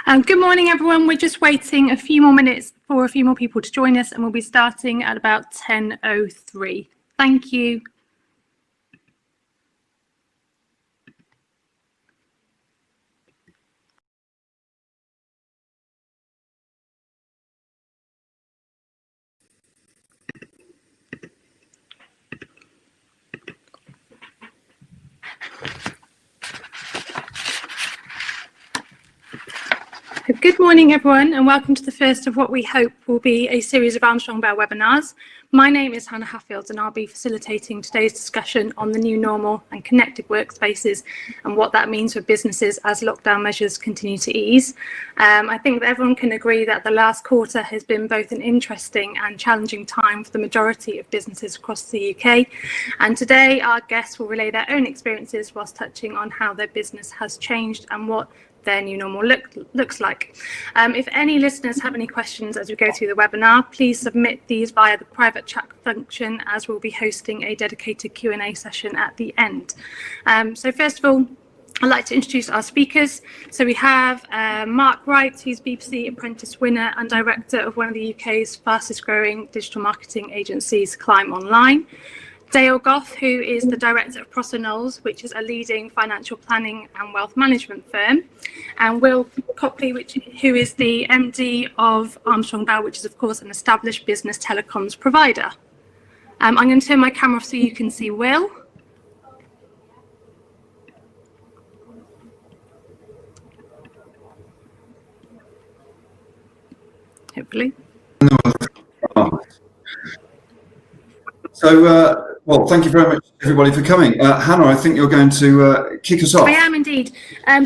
Good morning, everyone. We're just waiting a few more minutes for a few more people to join us, and we'll be starting at about 10:03. Thank you. Good morning, everyone, and welcome to the first of what we hope will be a series of Armstrong Bell webinars. My name is Hannah Haffield, and I'll be facilitating today's discussion on the new normal and connected workspaces and what that means for businesses as lockdown measures continue to ease. I think that everyone can agree that the last quarter has been both an interesting and challenging time for the majority of businesses across the UK. And today our guests will relay their own experiences whilst touching on how their business has changed and what their new normal looks like. If any listeners have any questions as we go through the webinar, please submit these via the private chat function, as we'll be hosting a dedicated Q&A session at the end. So first of all, I'd like to introduce our speakers. So we have Mark Wright, who's BBC Apprentice winner and director of one of the UK's fastest growing digital marketing agencies, Climb Online. Dale Goff, who is the director of Prosser Knowles, which is a leading financial planning and wealth management firm, and Will Copley, who is the MD of Armstrong Bell, which is of course an established business telecoms provider. I'm going to turn my camera off so you can see Will. Hopefully. So, well, thank you very much, everybody, for coming. Hannah, I think you're going to kick us off. I am indeed.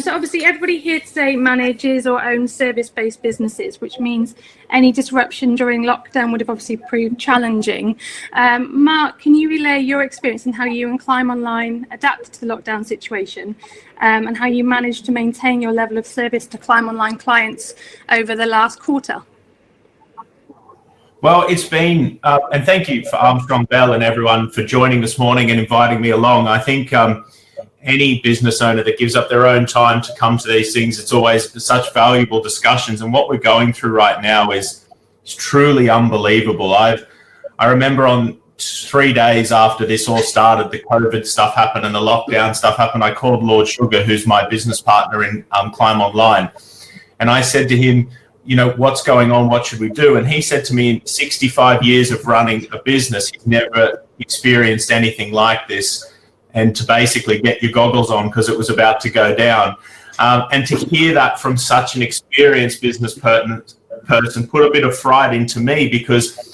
So obviously everybody here today manages or owns service-based businesses, which means any disruption during lockdown would have obviously proved challenging. Mark, can you relay your experience in how you and Climb Online adapted to the lockdown situation and how you managed to maintain your level of service to Climb Online clients over the last quarter? Well, it's been, and thank you for Armstrong Bell and everyone for joining this morning and inviting me along. I think any business owner that gives up their own time to come to these things, it's always such valuable discussions. And what we're going through right now is truly unbelievable. I remember on 3 days after this all started, the COVID stuff happened and the lockdown stuff happened, I called Lord Sugar, who's my business partner in Climb Online. And I said to him, you know, what's going on? What should we do? And he said to me, in 65 years of running a business, he's never experienced anything like this. And to basically get your goggles on because it was about to go down. And to hear that from such an experienced business person put a bit of fright into me, because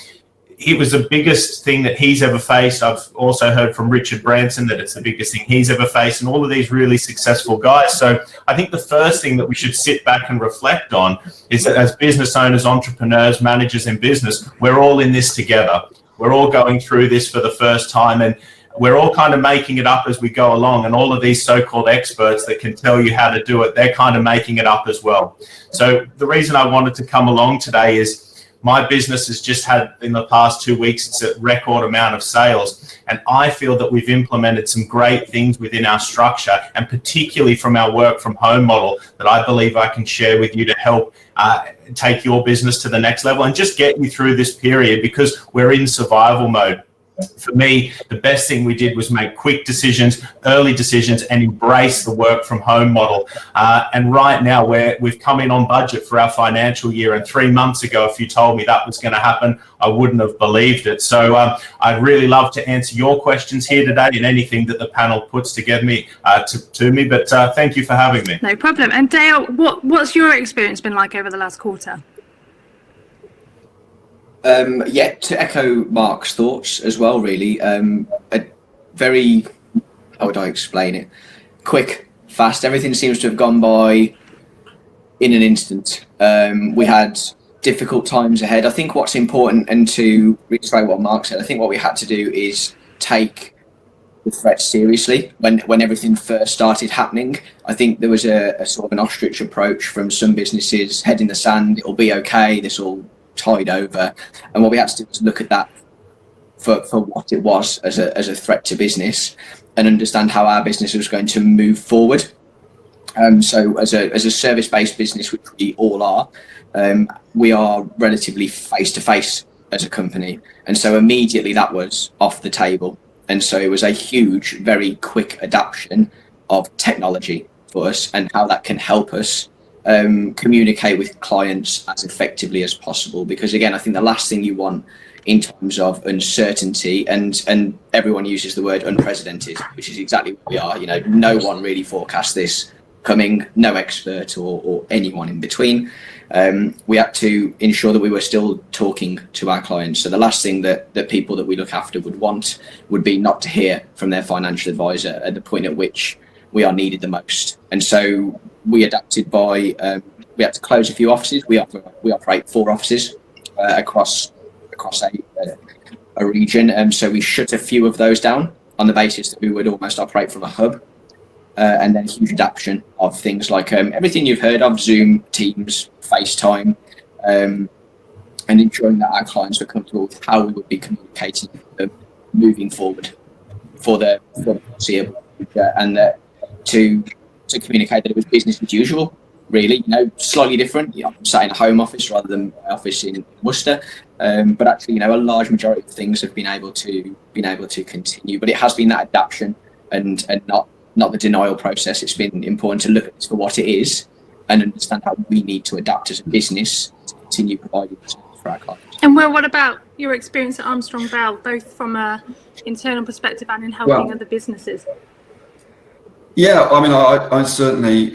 it was the biggest thing that he's ever faced. I've also heard from Richard Branson that it's the biggest thing he's ever faced, and all of these really successful guys. So I think the first thing that we should sit back and reflect on is that as business owners, entrepreneurs, managers in business, we're all in this together. We're all going through this for the first time, and we're all kind of making it up as we go along. And all of these so-called experts that can tell you how to do it, they're kind of making it up as well. So the reason I wanted to come along today is my business has just had, in the past 2 weeks, it's a record amount of sales. And I feel that we've implemented some great things within our structure, and particularly from our work from home model, that I believe I can share with you to help take your business to the next level and just get you through this period, because we're in survival mode. For me, the best thing we did was make quick decisions, early decisions, and embrace the work from home model. And right now we've come in on budget for our financial year. And 3 months ago, if you told me that was going to happen, I wouldn't have believed it. So I'd really love to answer your questions here today and anything that the panel puts together to me. But thank you for having me. No problem. And Dale, what's your experience been like over the last quarter? Yeah, to echo Mark's thoughts as well, really. A very, how would I explain it? Quick, fast. Everything seems to have gone by in an instant. We had difficult times ahead. I think what's important, and to reiterate what Mark said, I think what we had to do is take the threat seriously. When everything first started happening, I think there was a sort of an ostrich approach from some businesses, head in the sand, it'll be okay, this will tide over. And what we had to do was look at that for what it was as a threat to business, and understand how our business was going to move forward. So as a service-based business, which we all are, we are relatively face-to-face as a company. And so immediately that was off the table. And so it was a huge, very quick adaptation of technology for us and how that can help us communicate with clients as effectively as possible. Because again, I think the last thing you want in terms of uncertainty, and everyone uses the word unprecedented, which is exactly what we are. You know, no one really forecast this coming, no expert or anyone in between. We had to ensure that we were still talking to our clients. So the last thing that people that we look after would want would be not to hear from their financial advisor at the point at which we are needed the most. And so we adapted by, we had to close a few offices. We operate 4 offices across a region. So we shut a few of those down on the basis that we would almost operate from a hub. And then a huge adaptation of things like everything you've heard of, Zoom, Teams, FaceTime, and ensuring that our clients were comfortable with how we would be communicating with them moving forward for the foreseeable future, and to communicate that it was business as usual, really, you know, slightly different. You know, I'm sat in a home office rather than my office in Worcester, but actually, you know, a large majority of things have been able to continue. But it has been that adaptation and not the denial process. It's been important to look at this for what it is and understand how we need to adapt as a business to continue providing service for our clients. And Will, what about your experience at Armstrong Bell, both from an internal perspective and in helping other businesses? Yeah, I mean, I certainly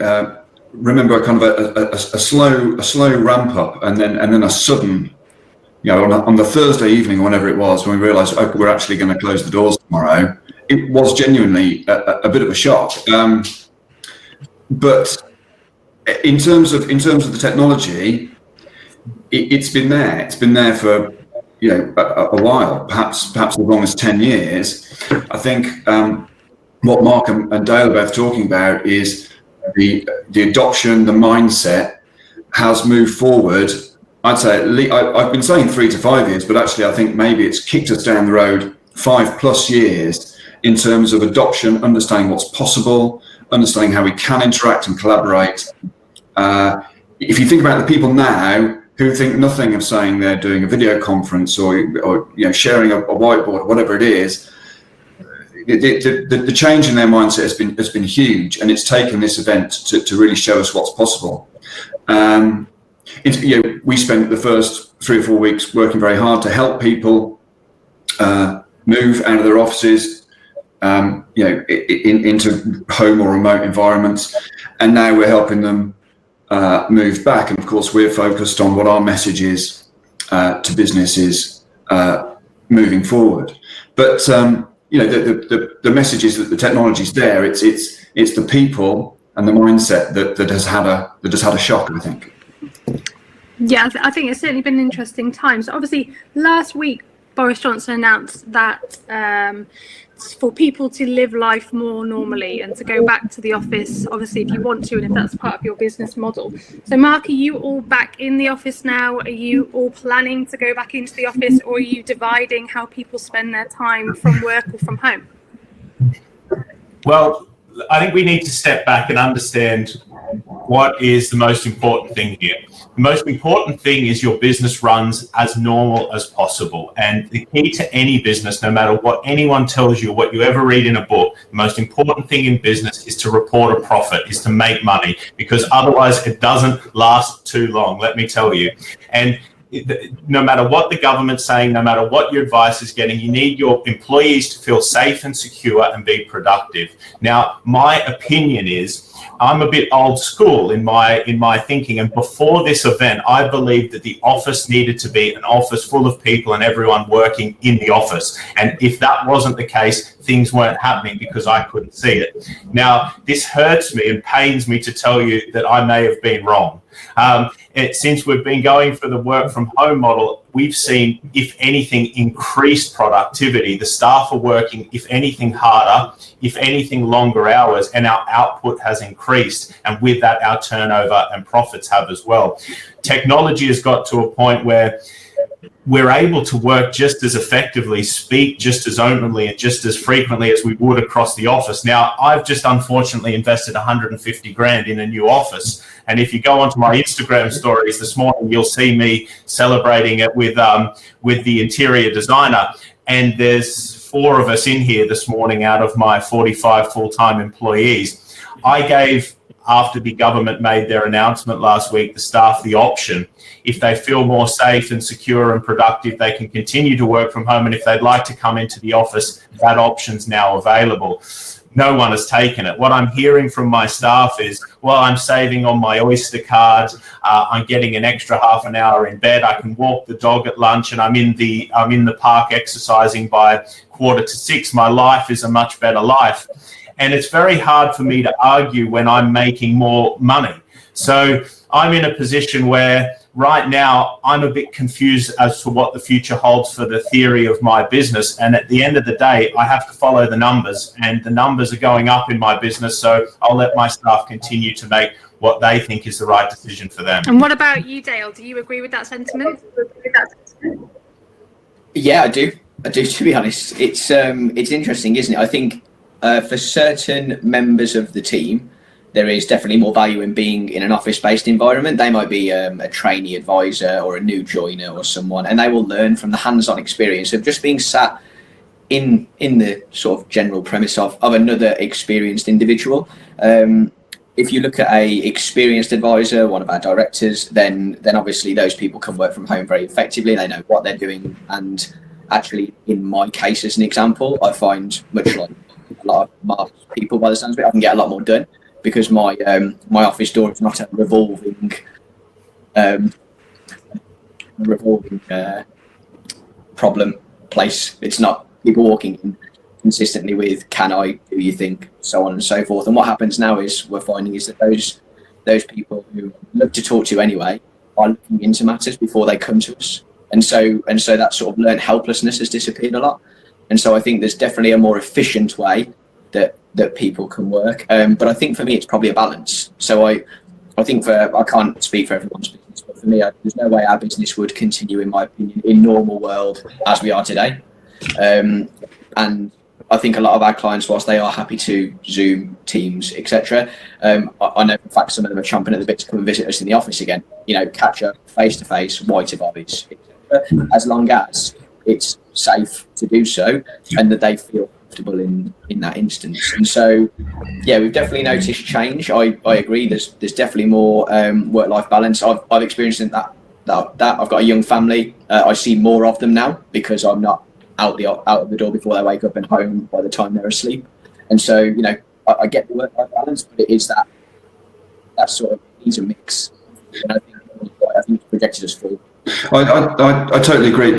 remember kind of a slow ramp up, and then a sudden, you know, on the Thursday evening, or whenever it was, when we realised, okay, we're actually going to close the doors tomorrow. It was genuinely a bit of a shock. But in terms of the technology, it's been there. It's been there for, you know, a while, perhaps as long as 10 years. I think what Mark and Dale are both talking about is the adoption, the mindset has moved forward. I'd say I've been saying 3 to 5 years, but actually I think maybe it's kicked us down the road 5+ years in terms of adoption, understanding what's possible, understanding how we can interact and collaborate. If you think about the people now who think nothing of saying they're doing a video conference or you know, sharing a whiteboard, whatever it is, the change in their mindset has been huge, and it's taken this event to really show us what's possible. You know, we spent the first 3 or 4 weeks working very hard to help people move out of their offices, you know, into home or remote environments, and now we're helping them move back. And of course, we're focused on what our message is to businesses moving forward. But you know, the message is that the technology's there. It's the people and the mindset that has had a shock, I think. Yeah, I think it's certainly been interesting times. Obviously, last week Boris Johnson announced that for people to live life more normally and to go back to the office, obviously, if you want to, and if that's part of your business model. So, Mark, are you all back in the office now? Are you all planning to go back into the office, or are you dividing how people spend their time from work or from home? Well, I think we need to step back and understand what is the most important thing here. The most important thing is your business runs as normal as possible. And the key to any business, no matter what anyone tells you, what you ever read in a book, the most important thing in business is to report a profit, is to make money, because otherwise it doesn't last too long, let me tell you. And no matter what the government's saying, no matter what your advice is getting, you need your employees to feel safe and secure and be productive. Now, my opinion is, I'm a bit old school in my thinking, and before this event, I believed that the office needed to be an office full of people and everyone working in the office. And if that wasn't the case, things weren't happening because I couldn't see it. Now, this hurts me and pains me to tell you that I may have been wrong. Since we've been going for the work from home model, we've seen, if anything, increased productivity. The staff are working, if anything, harder, if anything, longer hours, and our output has increased. And with that, our turnover and profits have as well. Technology has got to a point where we're able to work just as effectively, speak just as openly and just as frequently as we would across the office. Now, I've just unfortunately invested 150 grand in a new office. And if you go onto my Instagram stories this morning, you'll see me celebrating it with the interior designer. And there's 4 of us in here this morning out of my 45 full-time employees. I gave, after the government made their announcement last week, the staff the option. If they feel more safe and secure and productive, they can continue to work from home. And if they'd like to come into the office, that option's now available. No one has taken it. What I'm hearing from my staff is, well, I'm saving on my Oyster card. I'm getting an extra half an hour in bed. I can walk the dog at lunch, and I'm in the park exercising by 5:45. My life is a much better life. And it's very hard for me to argue when I'm making more money. So I'm in a position where right now I'm a bit confused as to what the future holds for the theory of my business. And at the end of the day, I have to follow the numbers, and the numbers are going up in my business. So I'll let my staff continue to make what they think is the right decision for them. And what about you, Dale? Do you agree with that sentiment? Yeah, I do, to be honest. It's interesting, isn't it? I think for certain members of the team, there is definitely more value in being in an office-based environment. They might be a trainee advisor or a new joiner or someone, and they will learn from the hands-on experience of just being sat in the sort of general premise of another experienced individual. If you look at a experienced advisor, one of our directors, then obviously those people can work from home very effectively. They know what they're doing, and actually, in my case, as an example, I find much like a lot of my people, by the sounds of it, I can get a lot more done, because my office door is not a revolving problem place. It's not people walking in consistently with "can I, do you think," so on and so forth. And what happens now is we're finding is that those people who look to talk to anyway are looking into matters before they come to us, and so that sort of learned helplessness has disappeared a lot. And so I think there's definitely a more efficient way that people can work. But I think for me, it's probably a balance. So I think I can't speak for everyone's business, but for me, there's no way our business would continue, in my opinion, in normal world as we are today. And I think a lot of our clients, whilst they are happy to Zoom, Teams, etc., I know in fact some of them are chomping at the bit to come and visit us in the office again. Catch up face to face, white of eyes, etc. As long as it's safe to do so, and that they feel comfortable in that instance. And so, yeah, we've definitely noticed change. I agree. There's definitely more work-life balance. I've experienced that I've got a young family. I see more of them now because I'm not out of the door before they wake up and home by the time they're asleep. And so, I get the work-life balance, but it is that sort of needs a mix. And I think it's projected us forward. I totally agree.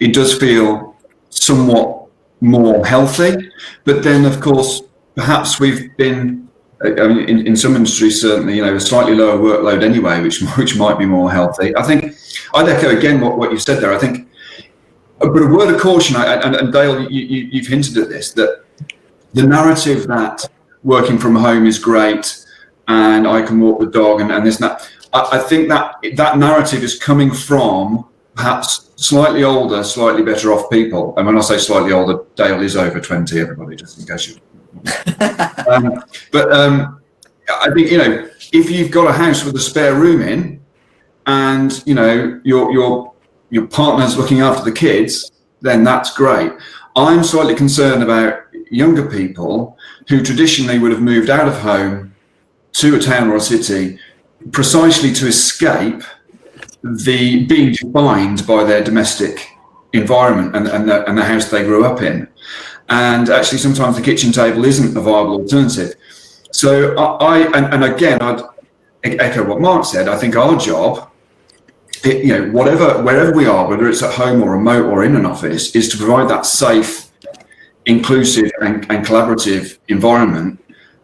It does feel somewhat more healthy, but then of course perhaps we've been in some industries certainly a slightly lower workload anyway, which might be more healthy. I think I'd echo again what you said there. I think, but a word of caution, and Dale, you've hinted at this, that the narrative that working from home is great and I can walk the dog and this and that, I think that narrative is coming from perhaps slightly older, slightly better off people. And when I say slightly older, Dale is over 20, everybody, just in case you... But I think, if you've got a house with a spare room in and, your partner's looking after the kids, then that's great. I'm slightly concerned about younger people who traditionally would have moved out of home to a town or a city precisely to escape the being defined by their domestic environment and the house they grew up in. And actually sometimes the kitchen table isn't a viable alternative. So I'd echo what Mark said. I think our job, wherever we are, whether it's at home or remote or in an office, is to provide that safe, inclusive and collaborative environment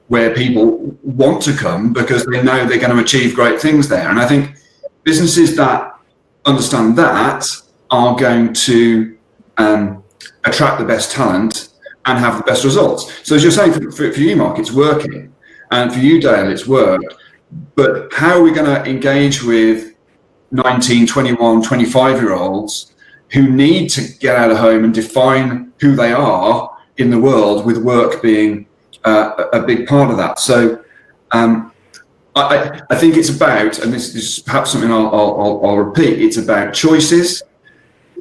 where people want to come because they know they're going to achieve great things there. And I think businesses that understand that are going to attract the best talent and have the best results. So as you're saying, for you, Mark, it's working. And for you, Dale, it's worked. But how are we going to engage with 19, 21, 25-year-olds who need to get out of home and define who they are in the world, with work being a big part of that. So I think it's about, and this is perhaps something I'll repeat, it's about choices,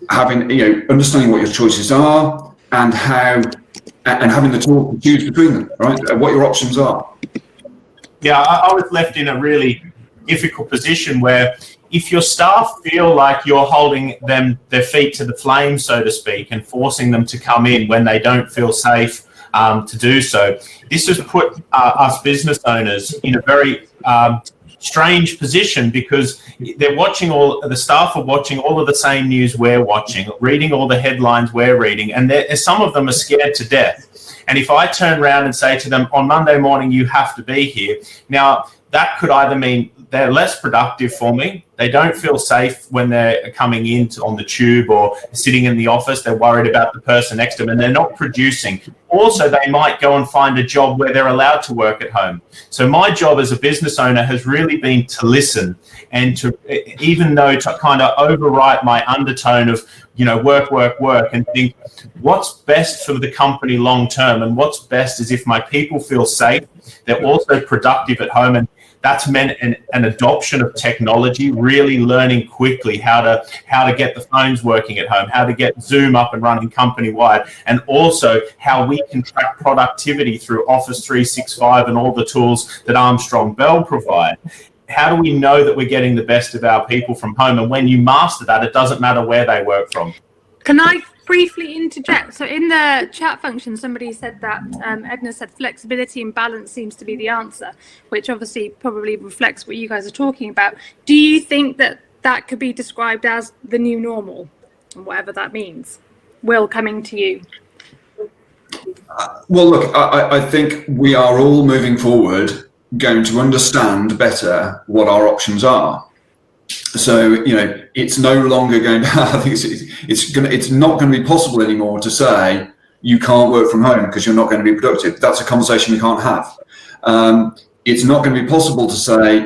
having, understanding what your choices are, and having the tools to choose between them, right? What your options are. Yeah, I was left in a really difficult position where if your staff feel like you're holding their feet to the flame, so to speak, and forcing them to come in when they don't feel safe to do so, this has put us business owners in a very strange position, because they're watching the staff are watching all of the same news we're watching, reading all the headlines we're reading, and some of them are scared to death. And if I turn around and say to them, on Monday morning, you have to be here, now that could either mean they're less productive for me, they don't feel safe when they're coming in on the tube or sitting in the office, they're worried about the person next to them, and they're not producing. Also, they might go and find a job where they're allowed to work at home. So my job as a business owner has really been to listen, and to, even though to kind of overwrite my undertone of, work, and think what's best for the company long term, and what's best is if my people feel safe, they're also productive at home. And that's meant an adoption of technology, really learning quickly how to get the phones working at home, how to get Zoom up and running company-wide, and also how we can track productivity through Office 365 and all the tools that Armstrong Bell provide. How do we know that we're getting the best of our people from home? And when you master that, it doesn't matter where they work from. Can I briefly interject? So in the chat function, somebody said that Edna said flexibility and balance seems to be the answer, which obviously probably reflects what you guys are talking about. Do you think that could be described as the new normal, and whatever that means? Will, coming to you. Well, look, I think we are all moving forward going to understand better what our options are. So, it's no longer going to, I think it's not going to be possible anymore to say you can't work from home because you're not going to be productive. That's a conversation we can't have. It's not going to be possible to say,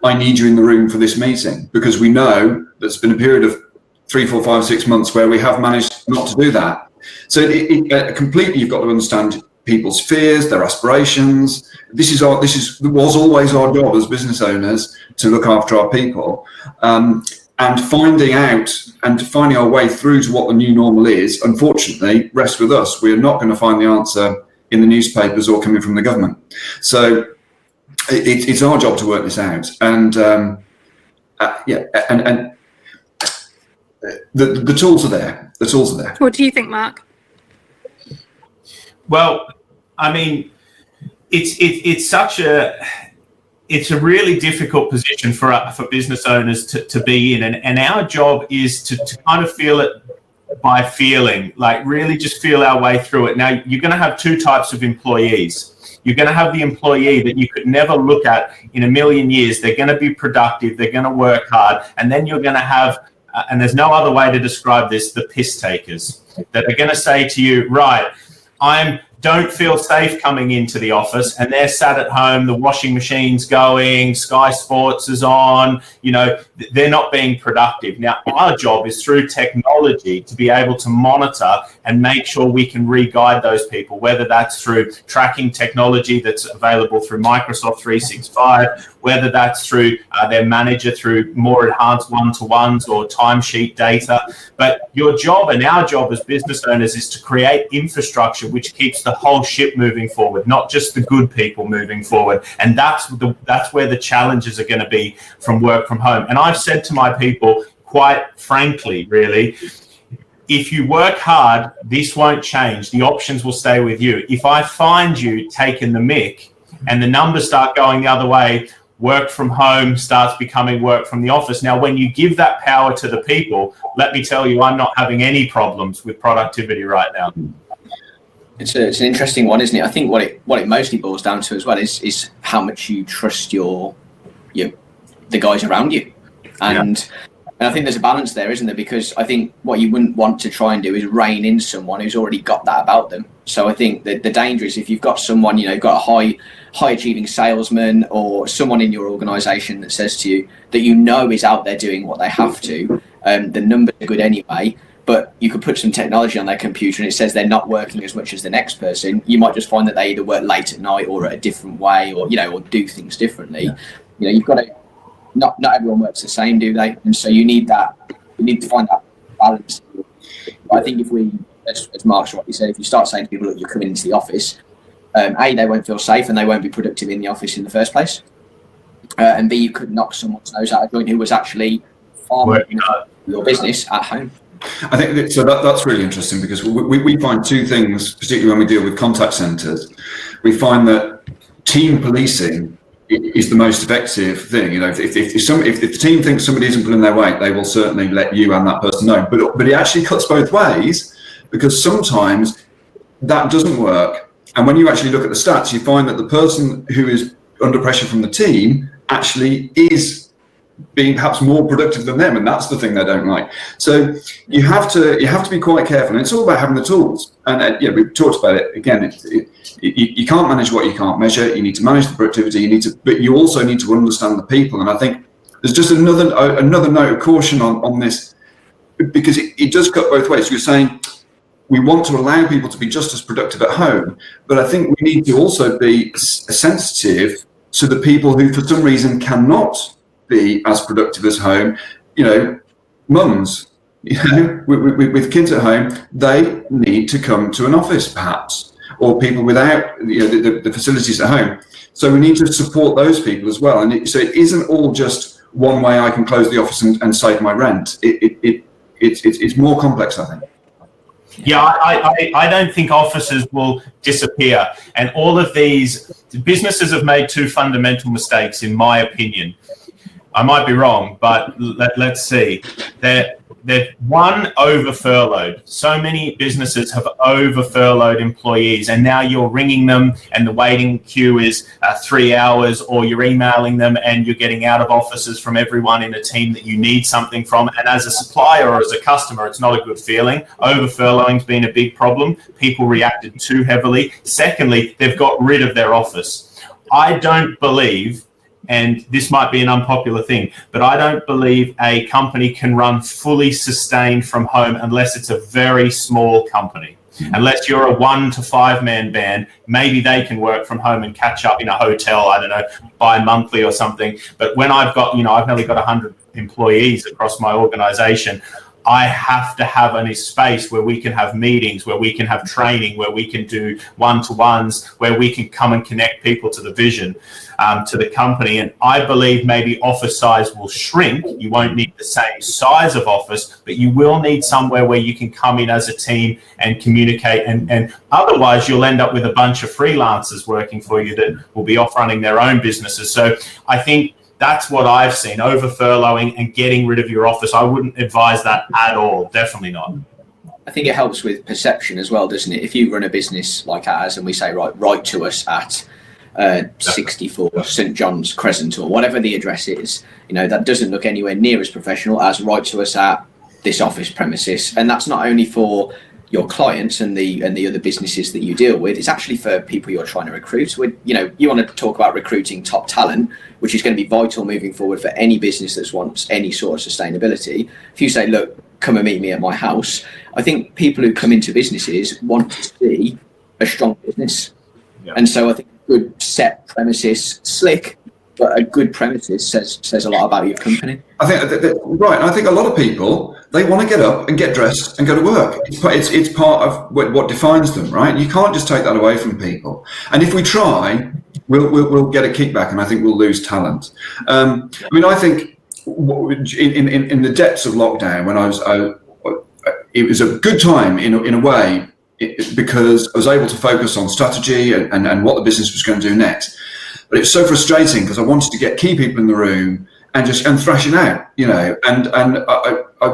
I need you in the room for this meeting, because we know there's been a period of 3, 4, 5, 6 months where we have managed not to do that. So completely, you've got to understand people's fears, their aspirations. This was always our job as business owners, to look after our people, and finding our way through to what the new normal is. Unfortunately, rests with us. We're not going to find the answer in the newspapers or coming from the government. So it's our job to work this out. And the tools are there. The tools are there. What do you think, Mark? Well, I mean, it's a really difficult position for business owners to be in, and our job is to kind of feel it by feeling, like really just feel our way through it. Now, you're going to have two types of employees. You're going to have the employee that you could never look at in a million years. They're going to be productive, they're going to work hard, and then you're going to have, and there's no other way to describe this, the piss takers that are going to say to you, right, don't feel safe coming into the office, and they're sat at home, the washing machine's going, Sky Sports is on, they're not being productive. Now, our job is through technology to be able to monitor and make sure we can re-guide those people, whether that's through tracking technology that's available through Microsoft 365, whether that's through their manager, through more enhanced one-to-ones or timesheet data. But your job and our job as business owners is to create infrastructure which keeps the whole ship moving forward, not just the good people moving forward. And that's where the challenges are going to be from work from home. And I've said to my people, quite frankly, really, if you work hard, this won't change. The options will stay with you. If I find you taking the mick and the numbers start going the other way, work from home starts becoming work from the office. Now, when you give that power to the people, let me tell you, I'm not having any problems with productivity right now. It's an interesting one, isn't it? I think what it mostly boils down to as well is how much you trust the guys around you. And And I think there's a balance there, isn't there? Because I think what you wouldn't want to try and do is rein in someone who's already got that about them. So I think that the danger is if you've got someone, you know, got a high achieving salesman or someone in your organisation that says to you that you know is out there doing what they have to, the numbers are good anyway, but you could put some technology on their computer and it says they're not working as much as the next person. You might just find that they either work late at night or a different way, or, you know, or do things differently. Yeah. You know, you've got to, not everyone works the same, do they? And so you need to find that balance. But I think if we, as Mark's rightly said, if you start saying to people that you're coming into the office, A, they won't feel safe and they won't be productive in the office in the first place. And B, you could knock someone's nose out of joint who was actually farming your business at home. I think that's really interesting, because we find two things, particularly when we deal with contact centres. We find that team policing is the most effective thing. You know, if the team thinks somebody isn't pulling their weight, they will certainly let you and that person know. But it actually cuts both ways, because sometimes that doesn't work. And when you actually look at the stats, you find that the person who is under pressure from the team actually is being perhaps more productive than them, and that's the thing they don't like. So you have to be quite careful, and it's all about having the tools. And we've talked about it again. You can't manage what you can't measure. You need to manage the productivity. But you also need to understand the people. And I think there's just another note of caution on this, because it does cut both ways. You're saying we want to allow people to be just as productive at home, but I think we need to also be sensitive to the people who, for some reason, cannot be as productive as home. You know, mums, you know, with kids at home, they need to come to an office perhaps, or people without, you know, the facilities at home. So we need to support those people as well. And so it isn't all just one way I can close the office and save my rent. It's more complex, I think. Yeah, I don't think offices will disappear. And all of these businesses have made two fundamental mistakes, in my opinion. I might be wrong, but let's see. They've over furloughed. So many businesses have over furloughed employees, and now you're ringing them and the waiting queue is 3 hours, or you're emailing them and you're getting out of offices from everyone in a team that you need something from. And as a supplier or as a customer, it's not a good feeling. Over furloughing's been a big problem. People reacted too heavily. Secondly, they've got rid of their office. I don't believe, and this might be an unpopular thing, but I don't believe a company can run fully sustained from home unless it's a very small company. Unless you're a 1 to 5 man band, maybe they can work from home and catch up in a hotel, I don't know, bi-monthly or something. But when I've nearly got 100 employees across my organization, I have to have a space where we can have meetings, where we can have training, where we can do one-to-ones, where we can come and connect people to the vision, to the company. And I believe maybe office size will shrink. You won't need the same size of office, but you will need somewhere where you can come in as a team and communicate. And otherwise, you'll end up with a bunch of freelancers working for you that will be off running their own businesses. So I think that's what I've seen, over furloughing and getting rid of your office. I wouldn't advise that at all. Definitely not. I think it helps with perception as well, doesn't it? If you run a business like ours and we say, write to us at 64 St John's Crescent or whatever the address is, you know, that doesn't look anywhere near as professional as write to us at this office premises. And that's not only for your clients and the other businesses that you deal with, it's actually for people you're trying to recruit. You know, you want to talk about recruiting top talent, which is going to be vital moving forward for any business that wants any sort of sustainability. If you say, look, come and meet me at my house, I think people who come into businesses want to see a strong business. Yeah. And so I think good set premises, slick, but a good premises says a lot about your company. I think right. I think a lot of people, they want to get up and get dressed and go to work. It's part of what defines them, right? You can't just take that away from people. And if we try, we'll get a kickback, and I think we'll lose talent. I mean, I think in the depths of lockdown, when it was a good time in a way, because I was able to focus on strategy and what the business was going to do next. But it was so frustrating because I wanted to get key people in the room and thrash it out, you know. And I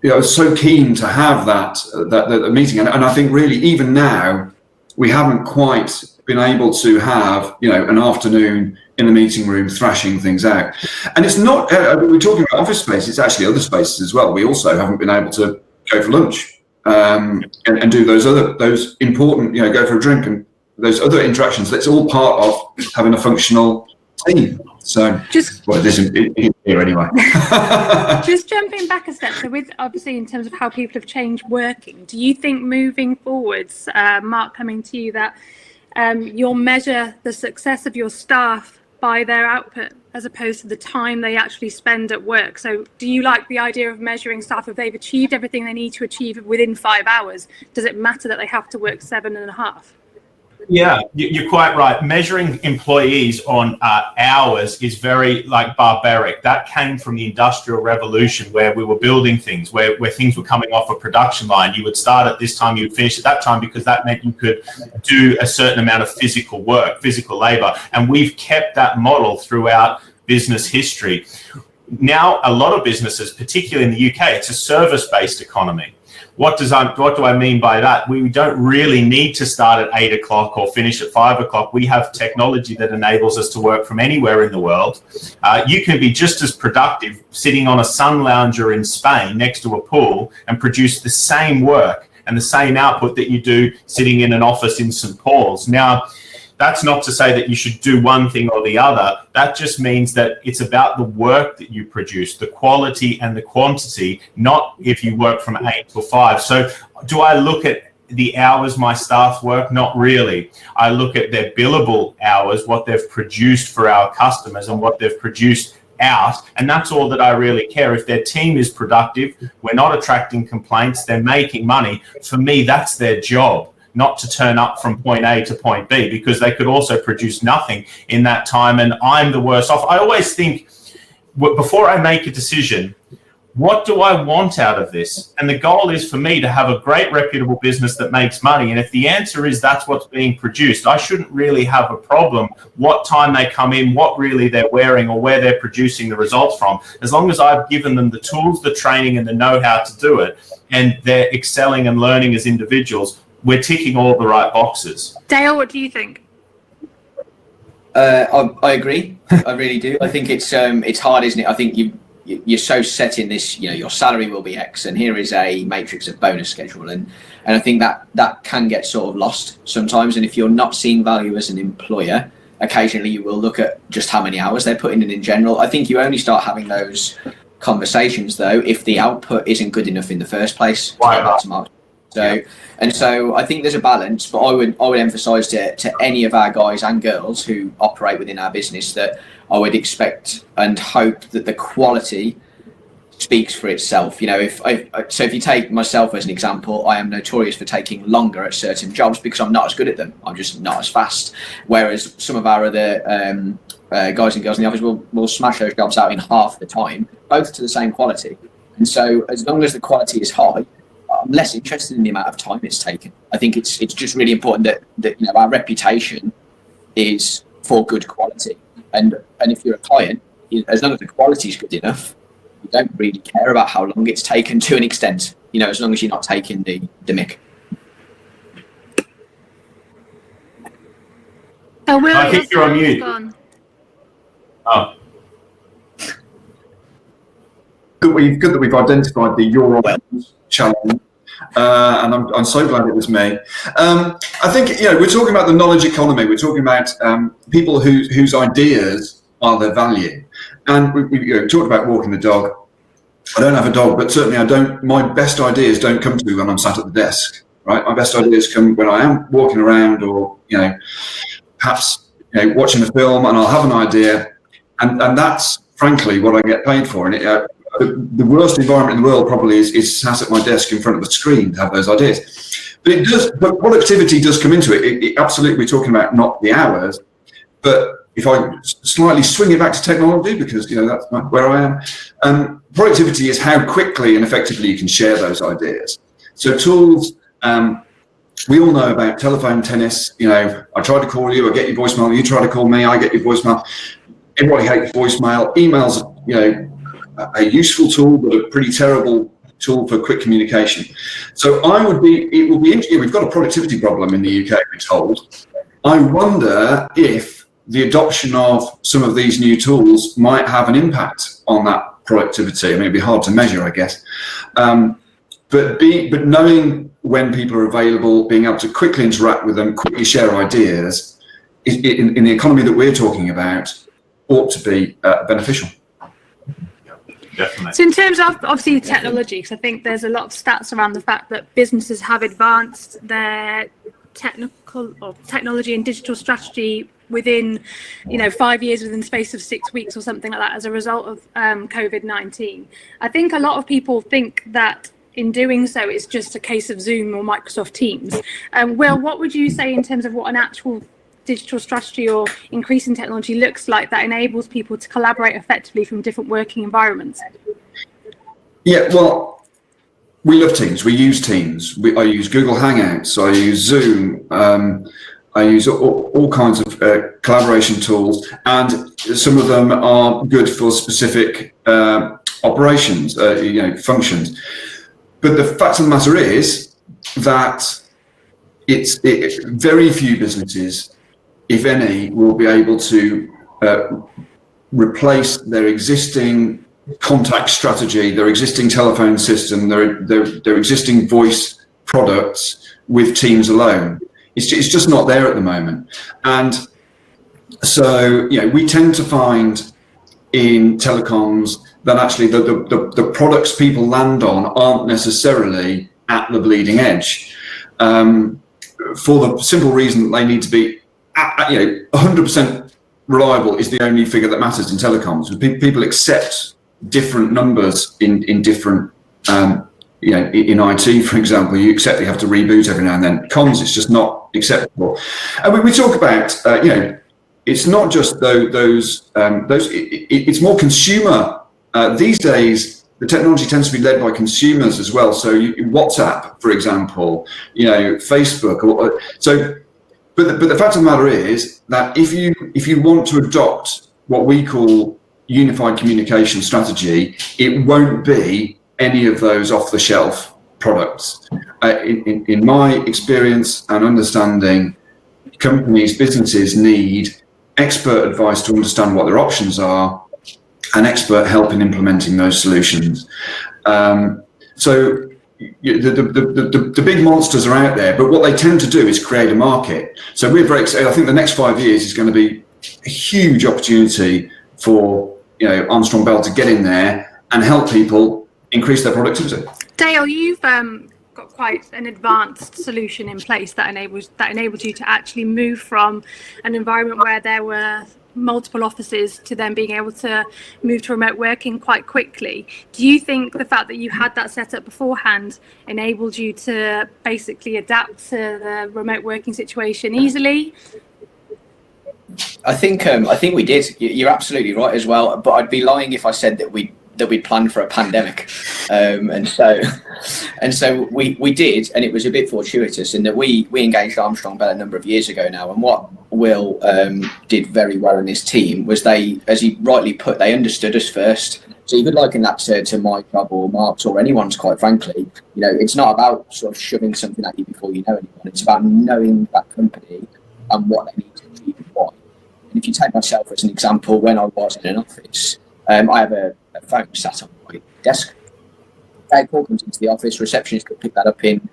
was so keen to have that meeting. And I think really even now we haven't quite been able to have, you know, an afternoon in a meeting room thrashing things out. And it's not, we're talking about office space, it's actually other spaces as well. We also haven't been able to go for lunch and do those important, go for a drink and those other interactions. That's all part of having a functional team. So, it isn't here anyway. Just jumping back a step, so with obviously in terms of how people have changed working, do you think moving forwards, Mark, coming to you, that you'll measure the success of your staff by their output as opposed to the time they actually spend at work? So do you like the idea of measuring staff if they've achieved everything they need to achieve within 5 hours? Does it matter that they have to work 7.5? Yeah, you're quite right. Measuring employees on hours is very barbaric. That came from the Industrial Revolution, where we were building things, where things were coming off a production line. You would start at this time, you would finish at that time, because that meant you could do a certain amount of physical work, physical labor. And we've kept that model throughout business history. Now, a lot of businesses, particularly in the UK, it's a service-based economy. What do I mean by that? We don't really need to start at 8 o'clock or finish at 5 o'clock. We have technology that enables us to work from anywhere in the world. You can be just as productive sitting on a sun lounger in Spain next to a pool and produce the same work and the same output that you do sitting in an office in St. Paul's. Now, that's not to say that you should do one thing or the other. That just means that it's about the work that you produce, the quality and the quantity, not if you work from 8 to 5. So do I look at the hours my staff work? Not really. I look at their billable hours, what they've produced for our customers and what they've produced out, and that's all that I really care. If their team is productive, we're not attracting complaints, they're making money, for me that's their job. Not to turn up from point A to point B, because they could also produce nothing in that time and I'm the worse off. I always think, before I make a decision, what do I want out of this? And the goal is for me to have a great reputable business that makes money. And if the answer is that's what's being produced, I shouldn't really have a problem what time they come in, what really they're wearing, or where they're producing the results from. As long as I've given them the tools, the training and the know-how to do it, and they're excelling and learning as individuals, we're ticking all the right boxes. Dale, what do you think? I agree. I really do. I think it's hard, isn't it? I think you're so set in this, your salary will be X, and here is a matrix of bonus schedule, and I think that can get sort of lost sometimes. And if you're not seeing value as an employer, occasionally you will look at just how many hours they're putting in general. I think you only start having those conversations though if the output isn't good enough in the first place. So I think there's a balance, but I would emphasise to any of our guys and girls who operate within our business that I would expect and hope that the quality speaks for itself. If you take myself as an example, I am notorious for taking longer at certain jobs because I'm not as good at them. I'm just not as fast. Whereas some of our other guys and girls in the office will smash those jobs out in half the time, both to the same quality. And so as long as the quality is high, I'm less interested in the amount of time it's taken. I think it's just really important that our reputation is for good quality. And if you're a client, as long as the quality is good enough, you don't really care about how long it's taken to an extent. As long as you're not taking the mick. Will, I think you're on mute. Oh. Good that we've identified the you're on challenge, and I'm so glad it was me. I think we're talking about the knowledge economy. We're talking about people whose ideas are their value, and we talked about walking the dog. I don't have a dog, but certainly my best ideas don't come to me when I'm sat at the desk. Right, my best ideas come when I am walking around, or perhaps watching a film, and I'll have an idea, and that's frankly what I get paid for. And the worst environment in the world probably is sat at my desk in front of the screen to have those ideas. But productivity does come into it. Absolutely, we're talking about not the hours, but if I slightly swing it back to technology, because that's where I am, productivity is how quickly and effectively you can share those ideas. So tools, we all know about telephone tennis. I try to call you, I get your voicemail. You try to call me, I get your voicemail. Everybody hates voicemail. Emails, a useful tool, but a pretty terrible tool for quick communication. So it will be interesting. We've got a productivity problem in the UK, we're told. I wonder if the adoption of some of these new tools might have an impact on that productivity. I mean, it'd be hard to measure, I guess. But knowing when people are available, being able to quickly interact with them, quickly share ideas, in the economy that we're talking about, ought to be beneficial. Definitely. So in terms of obviously technology, because I think there's a lot of stats around the fact that businesses have advanced their technology and digital strategy within 5 years, within the space of 6 weeks or something like that, as a result of COVID-19. I think a lot of people think that in doing so it's just a case of Zoom or Microsoft Teams. Will, what would you say in terms of what an actual digital strategy or increasing technology looks like that enables people to collaborate effectively from different working environments? Yeah, well, we love Teams. We use Teams. I use Google Hangouts. I use Zoom. I use all kinds of collaboration tools, and some of them are good for specific operations, functions. But the fact of the matter is that very few businesses, if any, will be able to replace their existing contact strategy, their existing telephone system, their existing voice products with Teams alone. It's just not there at the moment. And so, we tend to find in telecoms that actually the products people land on aren't necessarily at the bleeding edge, for the simple reason that they need to be 100% reliable is the only figure that matters in telecoms. People accept different numbers in different, in IT, for example, you accept you have to reboot every now and then. Comms, it's just not acceptable. And when we talk about, it's not just those. It's more consumer. These days, the technology tends to be led by consumers as well. So WhatsApp, for example, Facebook, But the fact of the matter is that if you want to adopt what we call unified communication strategy, it won't be any of those off-the-shelf products. In my experience and understanding, businesses need expert advice to understand what their options are and expert help in implementing those solutions. So the big monsters are out there, but what they tend to do is create a market. So we're very excited. I think the next 5 years is going to be a huge opportunity for Armstrong Bell to get in there and help people increase their productivity. Dale, you've got quite an advanced solution in place that enables you to actually move from an environment where there were multiple offices to then being able to move to remote working quite quickly. Do you think the fact that you had that set up beforehand enabled you to basically adapt to the remote working situation easily? I think we did. You're absolutely right as well. But I'd be lying if I said that we'd planned for a pandemic, and so we did, and it was a bit fortuitous in that we engaged Armstrong Bell a number of years ago now. And what Will did very well in his team was they, as he rightly put, they understood us first. So you could liken that to my job or Mark's or anyone's, quite frankly. It's not about sort of shoving something at you before you know anyone. It's about knowing that company and what they need to achieve and why. And if you take myself as an example, when I was in an office, I have a phone sat on my desk. A call comes into the office, receptionist could pick that up in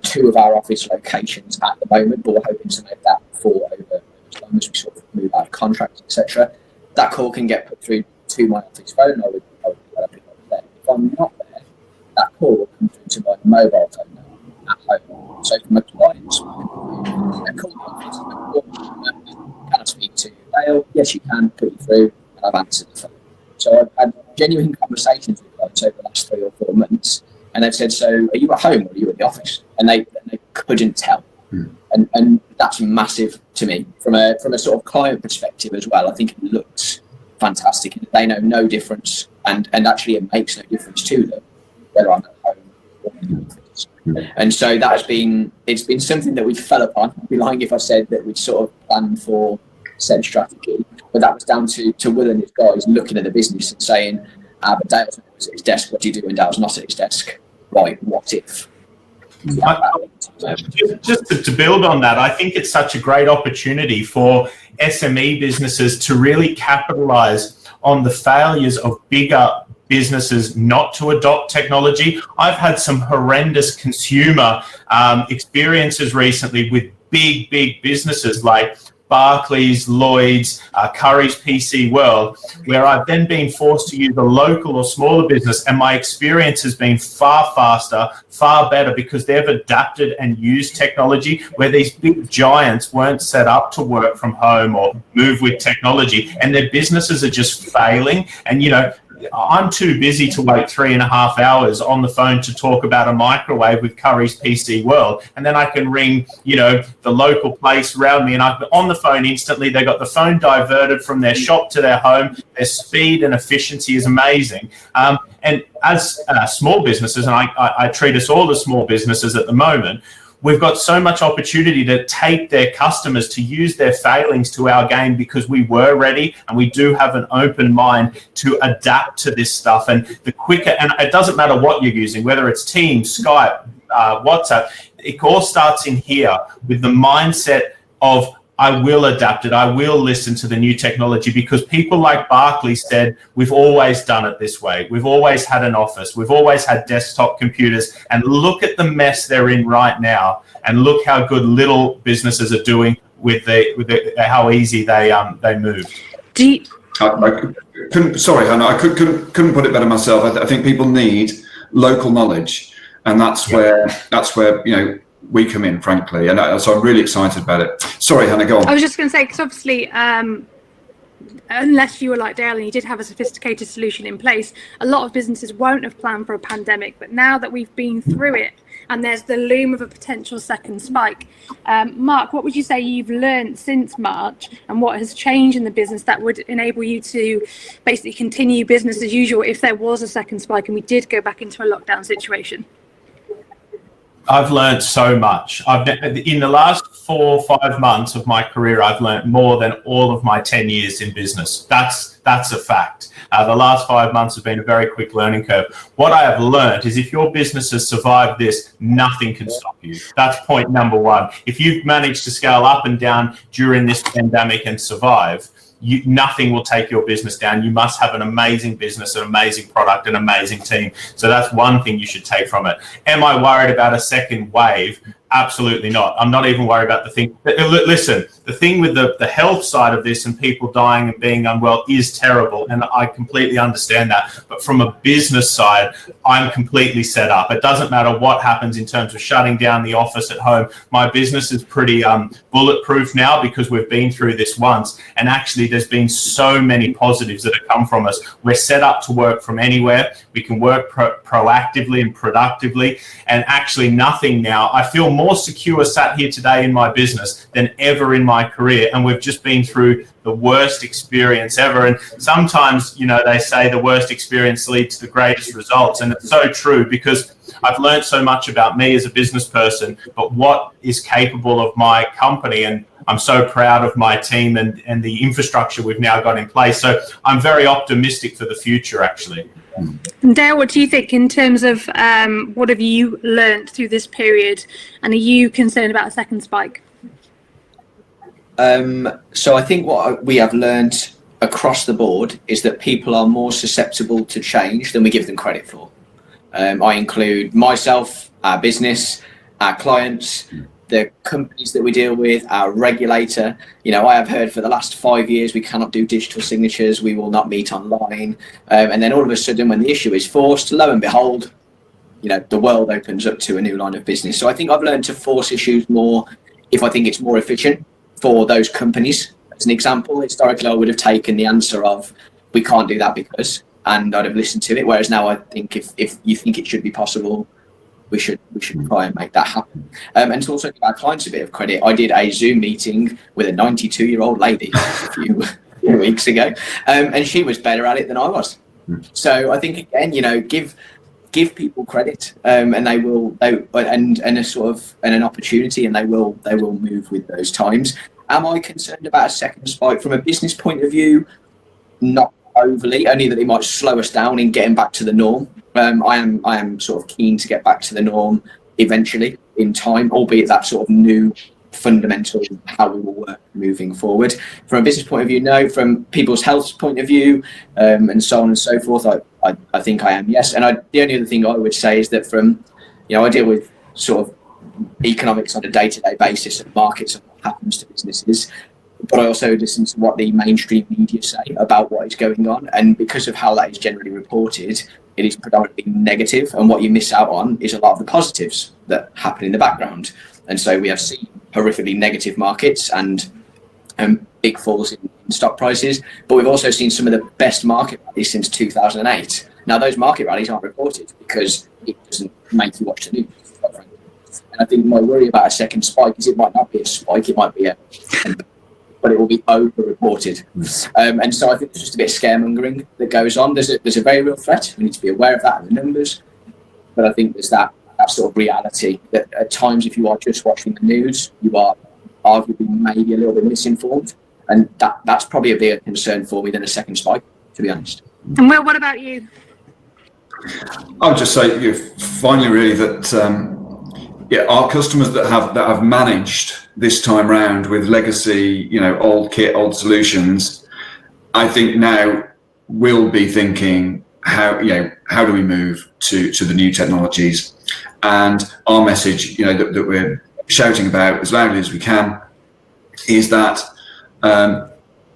2 of our office locations at the moment, but we're hoping to make that 4 over as long as we sort of move out of contracts, etc. That call can get put through to my office phone. I would pick that up there. If I'm not there, that call will come through to my mobile phone at home. So from a client, a call can I speak to Dale? Yes, you can. Put you through, and I've answered the phone. So I've had genuine conversations with clients over the last 3 or 4 months, and they've said, "So, are you at home or are you at the office?" And they couldn't tell, and that's massive to me from a sort of client perspective as well. I think it looks fantastic, and they know no difference, and actually it makes no difference to them whether I'm at home or in the office. And so it's been something that we fell upon. I'd be lying if I said that we'd sort of planned for said strategy. But that was down to Will and his guys looking at the business and saying, but Dale's not at his desk, what do you do when Dale's not at his desk? Right, what if? Just to build on that, I think it's such a great opportunity for SME businesses to really capitalize on the failures of bigger businesses not to adopt technology. I've had some horrendous consumer experiences recently with big businesses like Barclays, Lloyd's, Curry's PC World, where I've then been forced to use a local or smaller business, and my experience has been far faster, far better, because they've adapted and used technology where these big giants weren't set up to work from home or move with technology, and their businesses are just failing. And, you know, I'm too busy to wait 3.5 hours on the phone to talk about a microwave with Curry's PC World. And then I can ring, you know, the local place around me, and I'm on the phone instantly. They got the phone diverted from their shop to their home. Their speed and efficiency is amazing. And as small businesses, and I treat us all as small businesses at the moment, we've got so much opportunity to take their customers, to use their failings to our game, because we were ready and we do have an open mind to adapt to this stuff. And the quicker, and it doesn't matter what you're using, whether it's Teams, Skype, WhatsApp, it all starts in here with the mindset of, I will adapt it. I will listen to the new technology, because people like Barclays said, we've always done it this way. We've always had an office. We've always had desktop computers, and look at the mess they're in right now. And look how good little businesses are doing with how easy they move. Sorry, Hannah, I couldn't put it better myself. I think people need local knowledge, and that's where you know, we come in, frankly, and so I'm really excited about it. Sorry, Hannah, go on. I was just going to say, because obviously, unless you were like Dale and you did have a sophisticated solution in place, a lot of businesses won't have planned for a pandemic. But now that we've been through it, and there's the loom of a potential second spike, Mark, what would you say you've learned since March, and what has changed in the business that would enable you to basically continue business as usual if there was a second spike and we did go back into a lockdown situation? I've learned so much. In the last 4 or 5 months of my career, I've learned more than all of my 10 years in business. That's a fact. The last 5 months has been a very quick learning curve. What I have learned is, if your business has survived this, nothing can stop you. That's point number one. If you've managed to scale up and down during this pandemic and survive, nothing will take your business down. You must have an amazing business, an amazing product, an amazing team. So that's one thing you should take from it. Am I worried about a second wave? Absolutely not. I'm not even worried about the thing. Listen, the thing with the health side of this and people dying and being unwell is terrible, and I completely understand that. But from a business side, I'm completely set up. It doesn't matter what happens in terms of shutting down the office at home. My business is pretty bulletproof now, because we've been through this once. And actually, there's been so many positives that have come from us. We're set up to work from anywhere. We can work proactively and productively. And actually, nothing now. I feel more secure sat here today in my business than ever in my career, and we've just been through the worst experience ever. And sometimes, you know, they say the worst experience leads to the greatest results, and it's so true, because I've learned so much about me as a business person, but what is capable of my company, and I'm so proud of my team and the infrastructure we've now got in place. So I'm very optimistic for the future, actually. And Dale, what do you think in terms of what have you learned through this period, and are you concerned about a second spike? So I think what we have learned across the board is that people are more susceptible to change than we give them credit for. I include myself, our business, our clients, the companies that we deal with, our regulator. You know, I have heard for the last 5 years we cannot do digital signatures, we will not meet online. And then all of a sudden, when the issue is forced, lo and behold, you know, the world opens up to a new line of business. So I think I've learned to force issues more if I think it's more efficient for those companies. As an example, historically, I would have taken the answer of, we can't do that because, and I'd have listened to it. Whereas now I think if you think it should be possible, we should try and make that happen. And to also give our clients a bit of credit, I did a Zoom meeting with a 92-year-old lady a few weeks ago, and she was better at it than I was. So I think, again, you know, give people credit, and they will, and a sort of and an opportunity, and they will move with those times. Am I concerned about a second spike from a business point of view? Not overly, only that it might slow us down in getting back to the norm. I am sort of keen to get back to the norm eventually in time, albeit that sort of new fundamental how we will work moving forward. From a business point of view, no. From people's health point of view, and so on and so forth, I think I am, yes. And the only other thing I would say is that from, I deal with sort of economics on a day-to-day basis and markets and what happens to businesses, but I also listen to what the mainstream media say about what is going on, and because of how that is generally reported, it is predominantly negative, and what you miss out on is a lot of the positives that happen in the background. And so we have seen horrifically negative markets and big falls in stock prices, but we've also seen some of the best market rallies since 2008. Now, those market rallies aren't reported because it doesn't make you watch the news. And I think my worry about a second spike is it might not be a spike, it might be but it will be over-reported. And so I think there's just a bit of scaremongering that goes on. There's a very real threat. We need to be aware of that in the numbers. But I think there's that sort of reality that at times, if you are just watching the news, you are arguably maybe a little bit misinformed. And that's probably a bigger concern for me than a second spike, to be honest. And Will, what about you? I'll just say, finally, really, that our customers that have managed this time round with legacy, old kit, old solutions, I think now will be thinking how do we move to the new technologies, and our message, that we're shouting about as loudly as we can, is that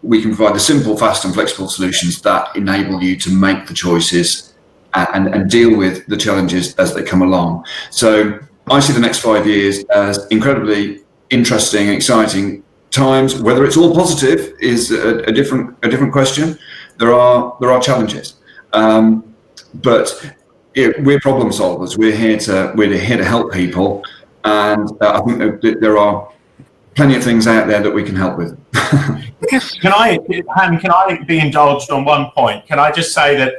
we can provide the simple, fast, and flexible solutions that enable you to make the choices and deal with the challenges as they come along. So I see the next 5 years as incredibly interesting and exciting times. Whether it's all positive is a different question. There are challenges, but we're problem solvers. We're here to help people, and I think that there are plenty of things out there that we can help with. Can I be indulged on one point? Can I just say that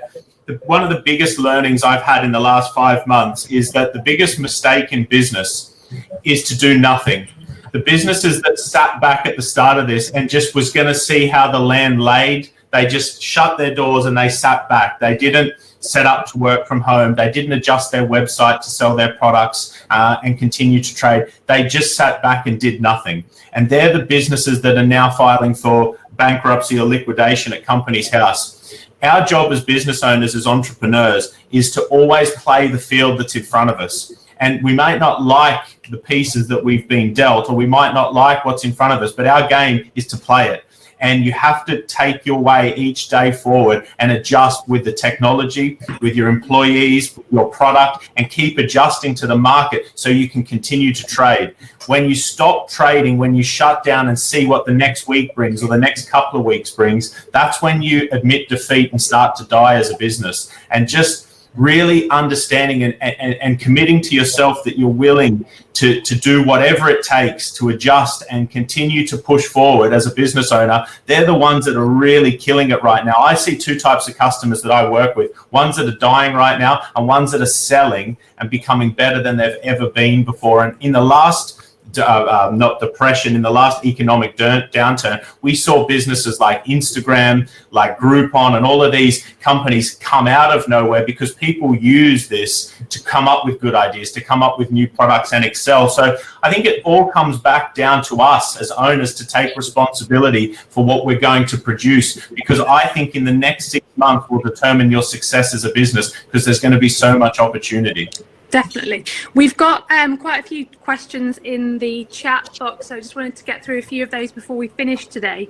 one of the biggest learnings I've had in the last 5 months is that the biggest mistake in business is to do nothing. The businesses that sat back at the start of this and just was going to see how the land laid, they just shut their doors and they sat back. They didn't set up to work from home. They didn't adjust their website to sell their products and continue to trade. They just sat back and did nothing. And they're the businesses that are now filing for bankruptcy or liquidation at Companies House. Our job as business owners, as entrepreneurs, is to always play the field that's in front of us. And we might not like the pieces that we've been dealt, or we might not like what's in front of us, but our game is to play it. And you have to take your way each day forward and adjust with the technology, with your employees, your product, and keep adjusting to the market so you can continue to trade. When you stop trading, when you shut down and see what the next week brings or the next couple of weeks brings, that's when you admit defeat and start to die as a business. And just really understanding and committing to yourself that you're willing to do whatever it takes to adjust and continue to push forward as a business owner, they're the ones that are really killing it right now. I see two types of customers that I work with, ones that are dying right now and ones that are selling and becoming better than they've ever been before. And in the last not depression, in the last economic downturn, we saw businesses like Instagram, like Groupon, and all of these companies come out of nowhere because people use this to come up with good ideas, to come up with new products and excel. So I think it all comes back down to us as owners to take responsibility for what we're going to produce, because I think in the next 6 months will determine your success as a business, because there's going to be so much opportunity. Definitely. We've got quite a few questions in the chat box, so I just wanted to get through a few of those before we finish today.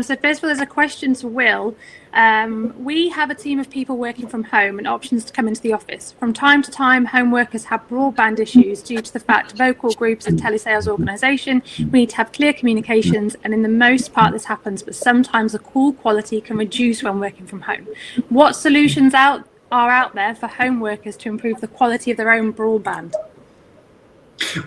So first of all, there's a question to Will. We have a team of people working from home and options to come into the office. From time to time, home workers have broadband issues due to the fact Vocal Group's a telesales organisation. We need to have clear communications, and in the most part this happens, but sometimes the call quality can reduce when working from home. What solutions are out there for home workers to improve the quality of their own broadband?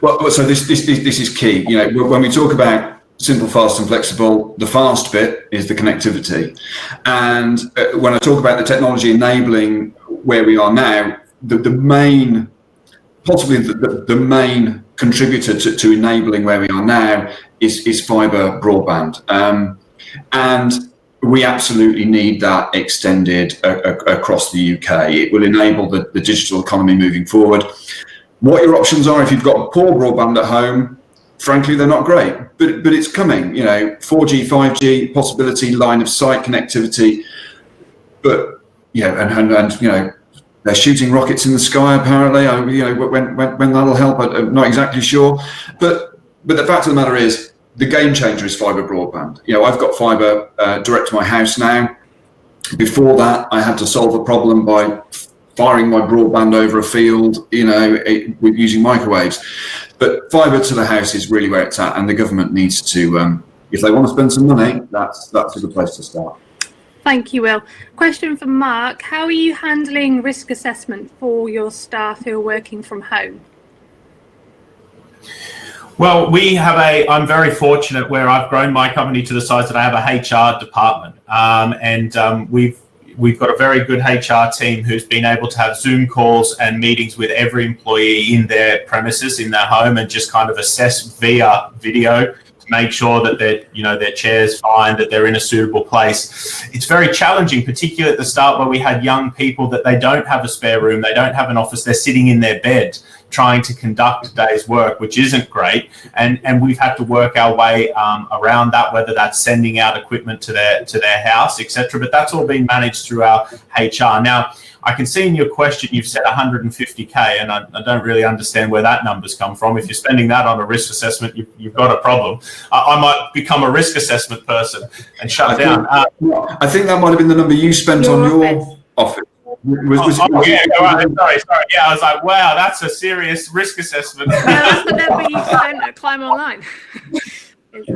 Well, so this is key. When we talk about simple, fast, and flexible, the fast bit is the connectivity. And when I talk about the technology enabling where we are now, possibly the main contributor to enabling where we are now is fibre broadband. And we absolutely need that extended across the UK. It will enable the digital economy moving forward. What your options are if you've got poor broadband at home, frankly, they're not great, but it's coming. 4G, 5G possibility, line of sight connectivity, but and they're shooting rockets in the sky apparently. When that'll help, I'm not exactly sure. But the fact of the matter is, the game changer is fibre broadband. I've got fibre direct to my house now. Before that, I had to solve a problem by firing my broadband over a field, with using microwaves. But fibre to the house is really where it's at, and the government needs to, if they want to spend some money, that's a good place to start. Thank you, Will. Question for Mark. How are you handling risk assessment for your staff who are working from home? Well, I'm very fortunate where I've grown my company to the size that I have a HR department. We've got a very good HR team who's been able to have Zoom calls and meetings with every employee in their premises, in their home, and just kind of assess via video to make sure that their chair's fine, that they're in a suitable place. It's very challenging, particularly at the start where we had young people that they don't have a spare room, they don't have an office, they're sitting in their bed trying to conduct a day's work, which isn't great. And we've had to work our way around that, whether that's sending out equipment to their house, etc. But that's all been managed through our HR. Now, I can see in your question you've said 150K, and I don't really understand where that number's come from. If you're spending that on a risk assessment, you've got a problem. I might become a risk assessment person and shut down. I think that might have been the number you spent on your office. Sorry. Yeah, I was like, wow, that's a serious risk assessment. No, that's the number you spent at Climb Online. So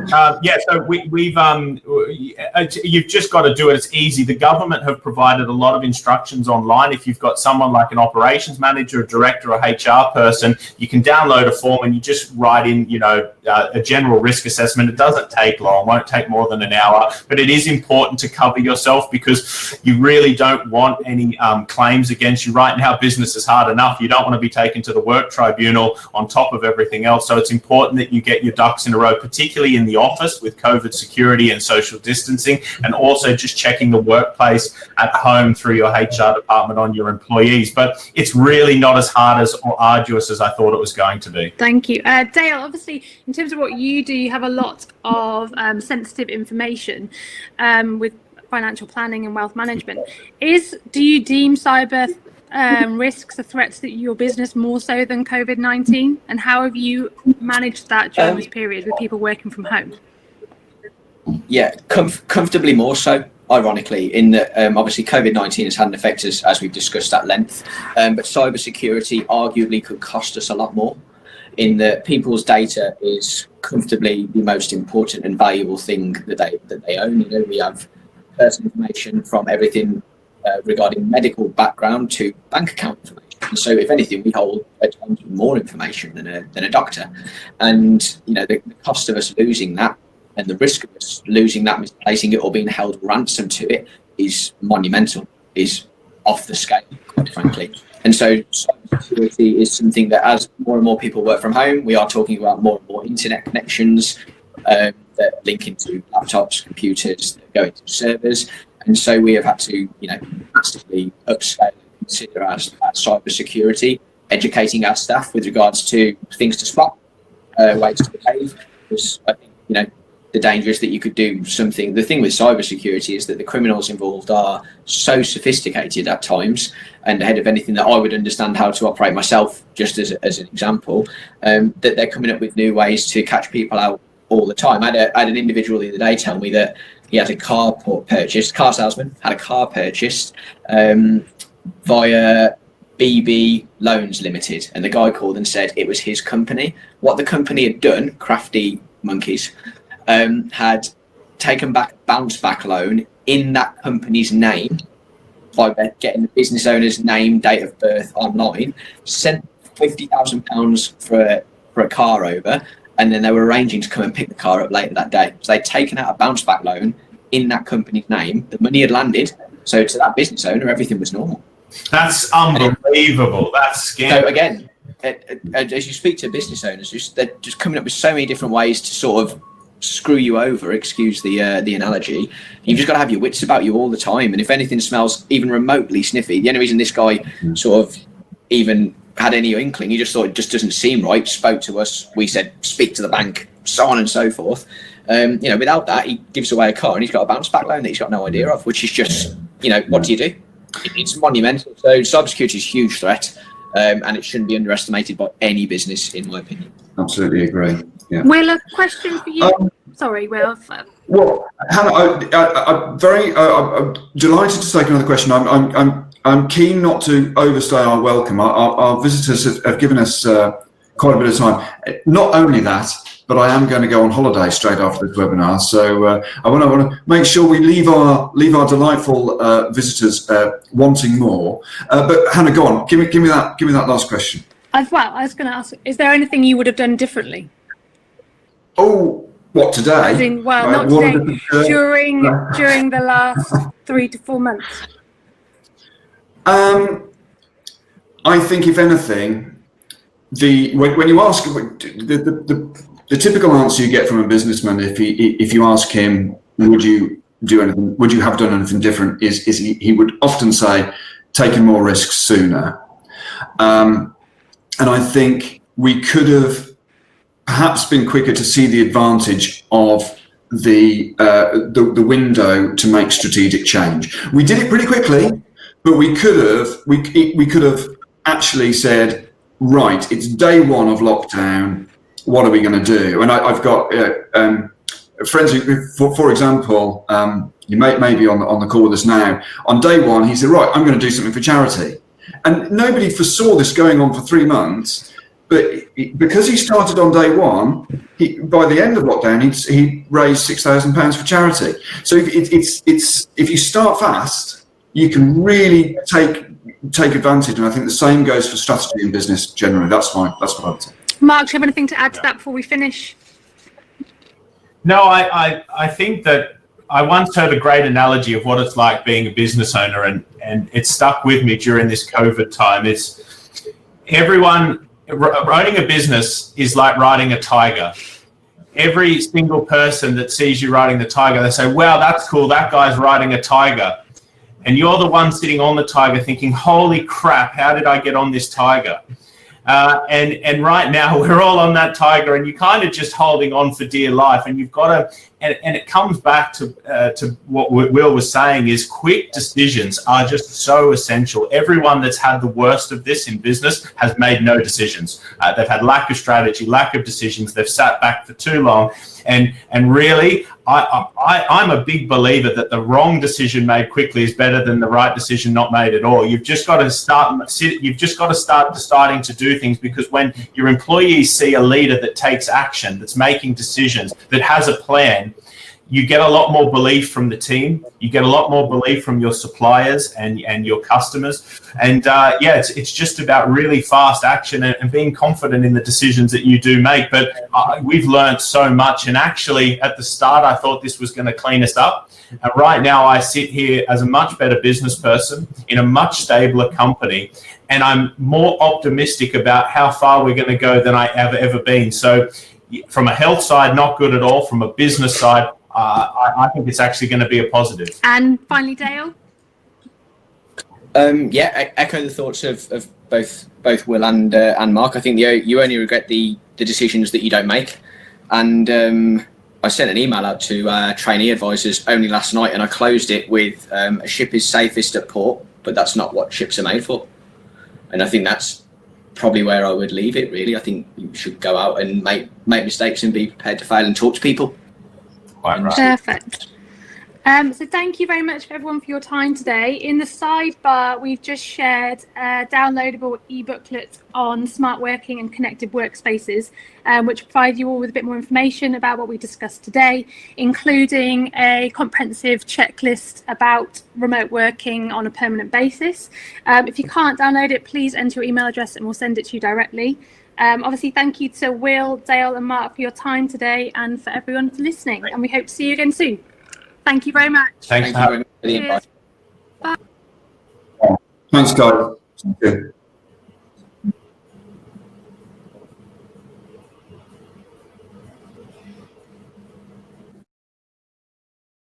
you've just got to do it. It's easy. The government have provided a lot of instructions online. If you've got someone like an operations manager, a director, or HR person, you can download a form and you just write in, a general risk assessment. It doesn't take long, won't take more than an hour, but it is important to cover yourself because you really don't want any claims against you. Right now, business is hard enough. You don't want to be taken to the work tribunal on top of everything else. So it's important that you get your ducks in a row, particularly in the office with COVID security and social distancing, and also just checking the workplace at home through your HR department on your employees. But it's really not as hard or arduous as I thought it was going to be. Thank you. Dale, obviously, in terms of what you do, you have a lot of sensitive information with financial planning and wealth management. Do you deem cyber risks or threats to your business more so than COVID-19? And how have you managed that during this period with people working from home? Yeah, comfortably more so, ironically, in that obviously COVID-19 has had an effect as we've discussed at length, but cybersecurity arguably could cost us a lot more, in that people's data is comfortably the most important and valuable thing that they own. We have personal information from everything regarding medical background to bank account information. And so if anything, we hold at times more information than a doctor. And the cost of us losing that and the risk of us losing that, misplacing it, or being held ransom to it is monumental, is off the scale, quite frankly. And so cybersecurity is something that, as more and more people work from home, we are talking about more and more internet connections that link into laptops, computers, that go into servers. And so we have had to, massively upscale and consider our cybersecurity, educating our staff with regards to things to spot, ways to behave. Because I think, the danger is that you could do something. The thing with cybersecurity is that the criminals involved are so sophisticated at times, and ahead of anything that I would understand how to operate myself, just as an example, that they're coming up with new ways to catch people out all the time. I had an individual the other day tell me that he had a car salesman had a car purchased via BB Loans Limited, and the guy called and said it was his company. What the company had done, crafty monkeys, had taken back bounce back loan in that company's name by getting the business owner's name, date of birth online, sent £50,000 for a car over, and then they were arranging to come and pick the car up later that day. So they'd taken out a bounce back loan in that company's name. The money had landed, so to that business owner, everything was normal. That's unbelievable. That's scary. So again, as you speak to business owners, they're just coming up with so many different ways to sort of screw you over, excuse the analogy. You've just got to have your wits about you all the time, and if anything smells even remotely sniffy, the only reason this guy sort of even had any inkling. He just thought it just doesn't seem right. Spoke to us. We said speak to the bank, so on and so forth. Without that, he gives away a car and he's got a bounce back loan that he's got no idea of, which is just, what do you do? It's monumental. So cybersecurity is a huge threat, and it shouldn't be underestimated by any business, in my opinion. Absolutely agree. Yeah. Will, a question for you. Sorry, Will. Well, Hannah, I'm delighted to take another question. I'm keen not to overstay our welcome. Our visitors have given us quite a bit of time. Not only that, but I am going to go on holiday straight after this webinar. So I want to make sure we leave our delightful visitors wanting more. But Hannah, go on. Give me that last question. As well, I was going to ask: is there anything you would have done differently? Oh, what today? As in, well, not today. During the last 3 to 4 months. I think, if anything, when you ask the typical answer you get from a businessman, if you ask him, would you do anything? Would you have done anything different? Is he would often say, taken more risks sooner. And I think we could have perhaps been quicker to see the advantage of the window to make strategic change. We did it pretty quickly, but we could have actually said, right, it's day one of lockdown. What are we going to do? And I've got friends who, for example, you may be on the call with us now. On day one, he said, right, I'm going to do something for charity. And nobody foresaw this going on for 3 months. But because he started on day one, by the end of lockdown, he raised £6,000 for charity. So if you start fast, you can really take advantage. And I think the same goes for strategy in business generally. That's what I would say. Mark, do you have anything to add to that before we finish? No, I think that I once heard a great analogy of what it's like being a business owner, and it stuck with me during this COVID time. It's everyone owning a business is like riding a tiger. Every single person that sees you riding the tiger, they say, wow, that's cool, that guy's riding a tiger. And you're the one sitting on the tiger thinking, holy crap, how did I get on this tiger? And right now we're all on that tiger, and you're kind of just holding on for dear life. And you've got to, and it comes back to what Will was saying, is quick decisions are just so essential. Everyone that's had the worst of this in business has made no decisions. They've had lack of strategy, lack of decisions. They've sat back for too long. And really, I'm a big believer that the wrong decision made quickly is better than the right decision not made at all. You've just got to start deciding to do things, because when your employees see a leader that takes action, that's making decisions, that has a plan, you get a lot more belief from the team. You get a lot more belief from your suppliers and your customers. And it's just about really fast action and being confident in the decisions that you do make. But we've learned so much. And actually, at the start, I thought this was going to clean us up. And right now, I sit here as a much better business person in a much stabler company. And I'm more optimistic about how far we're going to go than I have ever been. So from a health side, not good at all. From a business side, I think it's actually going to be a positive. And finally, Dale? I echo the thoughts of both Will and Mark. I think you only regret the decisions that you don't make. And I sent an email out to trainee advisors only last night, and I closed it with a ship is safest at port, but that's not what ships are made for. And I think that's probably where I would leave it, really. I think you should go out and make mistakes and be prepared to fail and talk to people. Right. Perfect. So thank you very much, everyone, for your time today. In the sidebar, we've just shared a downloadable e-booklet on smart working and connected workspaces, which provide you all with a bit more information about what we discussed today, including a comprehensive checklist about remote working on a permanent basis. If you can't download it, please enter your email address and we'll send it to you directly. Obviously, thank you to Will, Dale and Mark for your time today, and for everyone for listening. And we hope to see you again soon. Thank you very much. Thanks for having me. Cheers. Bye. Thanks, guys. Thank you.